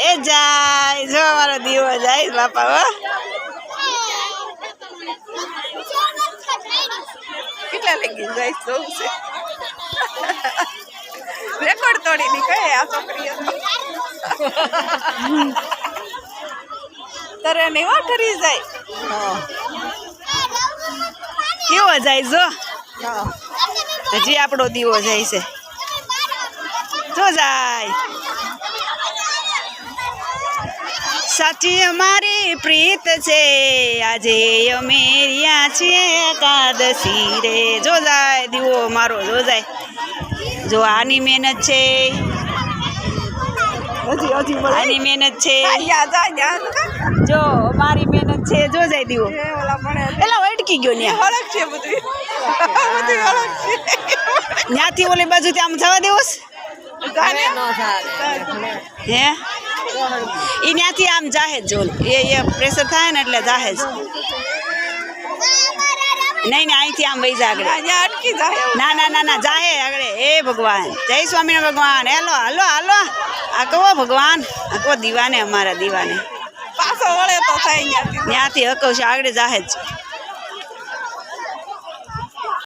એ જાય જો મારો દીવો જાય બાપા હો કેટલા લગી જાય જોઉં છે રેકોર્ડ તોડી ની કહે આ છોકરીઓ તારે નહીં હો ઠરી જાય કેવો જાય જો હજી આપણો દીવો જાય છે જો જાય સાચી અમારી પ્રીત છે આજે અમે રહ્યા છીએ એકાદશી રે જો જાય દીવો મારો જો જાય જો આની મહેનત છે આની મહેનત છે જો મારી મહેનત છે જો જાય દીવો એલા અટકી ગયો ને ત્યાંથી ઓલી બાજુ ત્યાં આમ જવા દેવો હે એ ત્યાંથી આમ જાહે જો એ પ્રેશર થાય ને એટલે જાહે જ નહીં અહીંથી આમ વહી જા આગળ અટકી જાય ના ના ના ના જાહે આગળ હે ભગવાન જય સ્વામિનારાયણ ભગવાન હેલો હાલો હાલો આ કહો ભગવાન આ કહો દીવાને અમારા દીવાને પાછો વળે તો થાય ત્યાંથી હકવશે આગળ જાહે જ